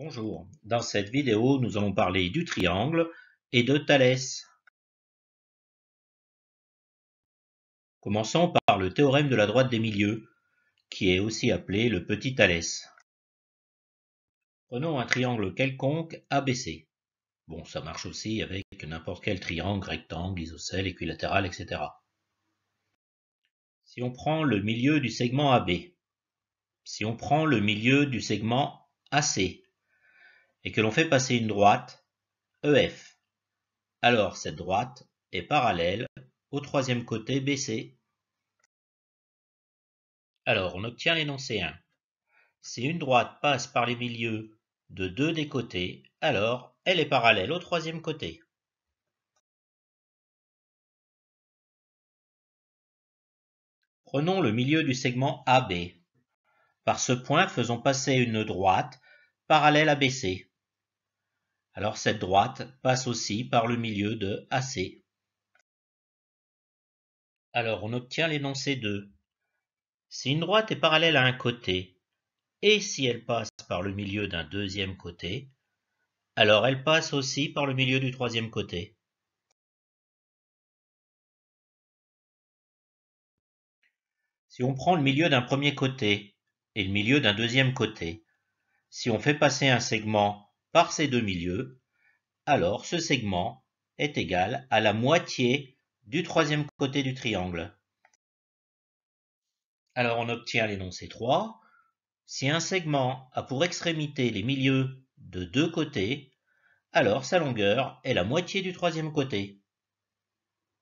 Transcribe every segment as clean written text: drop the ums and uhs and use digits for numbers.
Bonjour, dans cette vidéo nous allons parler du triangle et de Thalès. Commençons par le théorème de la droite des milieux, qui est aussi appelé le petit Thalès. Prenons un triangle quelconque ABC. Bon, ça marche aussi avec n'importe quel triangle, rectangle, isocèle, équilatéral, etc. Si on prend le milieu du segment AB, si on prend le milieu du segment AC, et que l'on fait passer une droite, EF, alors cette droite est parallèle au troisième côté BC. Alors, on obtient l'énoncé 1. Si une droite passe par les milieux de deux des côtés, alors elle est parallèle au troisième côté. Prenons le milieu du segment AB. Par ce point, faisons passer une droite parallèle à BC. Alors cette droite passe aussi par le milieu de AC. Alors on obtient l'énoncé 2. Si une droite est parallèle à un côté, et si elle passe par le milieu d'un deuxième côté, alors elle passe aussi par le milieu du troisième côté. Si on prend le milieu d'un premier côté et le milieu d'un deuxième côté, si on fait passer un segment par ces deux milieux, alors ce segment est égal à la moitié du troisième côté du triangle. Alors on obtient l'énoncé 3. Si un segment a pour extrémité les milieux de deux côtés, alors sa longueur est la moitié du troisième côté.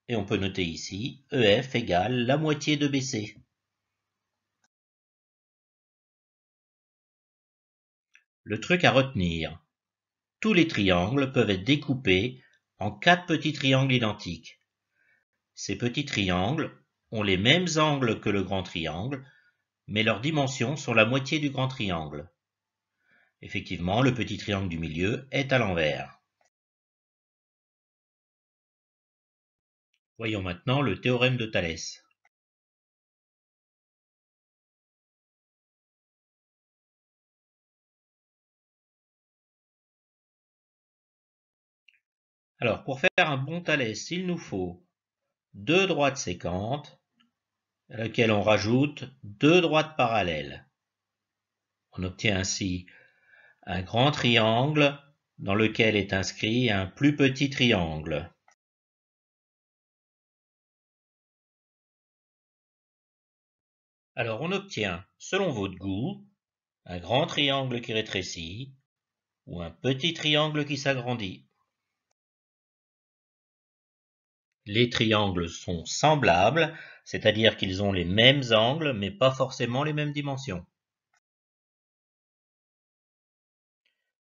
Et on peut noter ici EF égale la moitié de BC. Le truc à retenir: tous les triangles peuvent être découpés en 4 petits triangles identiques. Ces petits triangles ont les mêmes angles que le grand triangle, mais leurs dimensions sont la moitié du grand triangle. Effectivement, le petit triangle du milieu est à l'envers. Voyons maintenant le théorème de Thalès. Alors, pour faire un bon Thalès, il nous faut deux droites sécantes, à laquelle on rajoute deux droites parallèles. On obtient ainsi un grand triangle dans lequel est inscrit un plus petit triangle. Alors on obtient, selon votre goût, un grand triangle qui rétrécit ou un petit triangle qui s'agrandit. Les triangles sont semblables, c'est-à-dire qu'ils ont les mêmes angles mais pas forcément les mêmes dimensions.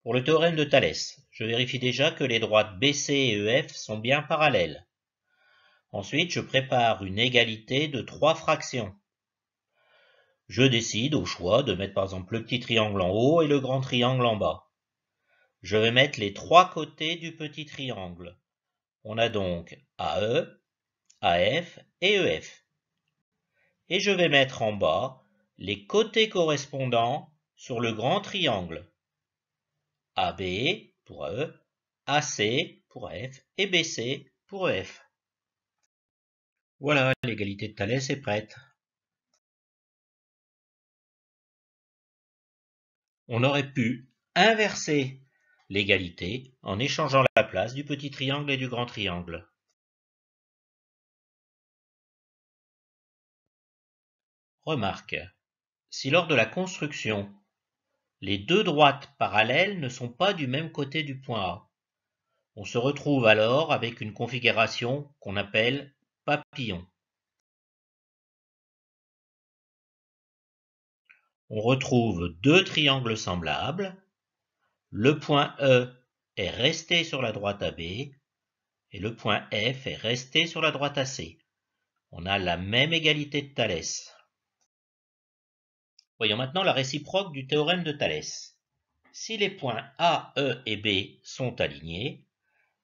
Pour le théorème de Thalès, je vérifie déjà que les droites BC et EF sont bien parallèles. Ensuite, je prépare une égalité de 3 fractions. Je décide au choix de mettre par exemple le petit triangle en haut et le grand triangle en bas. Je vais mettre les 3 côtés du petit triangle. On a donc AE, AF et EF. Et je vais mettre en bas les côtés correspondants sur le grand triangle. AB pour AE, AC pour AF et BC pour EF. Voilà, l'égalité de Thalès est prête. On aurait pu inverser l'égalité en échangeant la place du petit triangle et du grand triangle. Remarque, si lors de la construction, les deux droites parallèles ne sont pas du même côté du point A, on se retrouve alors avec une configuration qu'on appelle papillon. On retrouve deux triangles semblables, le point E est resté sur la droite AB et le point F est resté sur la droite AC. On a la même égalité de Thalès. Voyons maintenant la réciproque du théorème de Thalès. Si les points A, E et B sont alignés,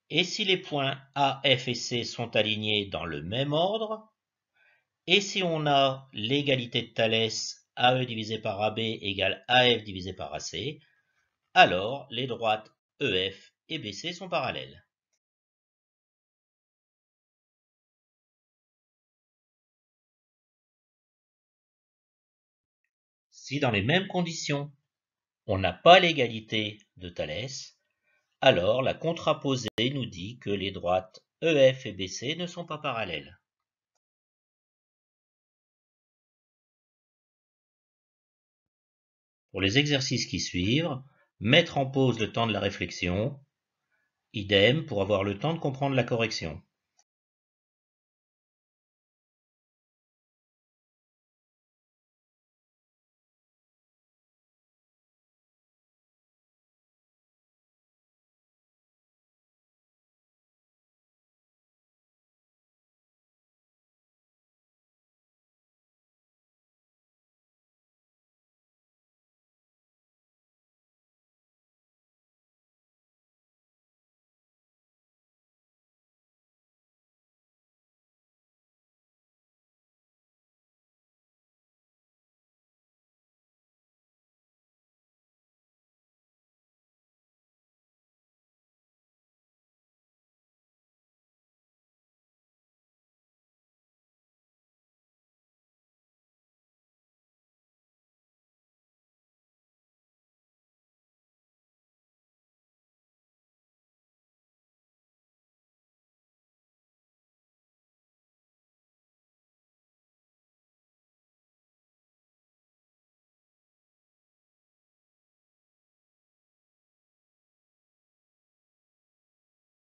et si les points A, F et C sont alignés dans le même ordre, et si on a l'égalité de Thalès AE divisé par AB égale AF divisé par AC, alors les droites EF et BC sont parallèles. Si dans les mêmes conditions, on n'a pas l'égalité de Thalès, alors la contraposée nous dit que les droites EF et BC ne sont pas parallèles. Pour les exercices qui suivent, mettre en pause le temps de la réflexion, idem pour avoir le temps de comprendre la correction.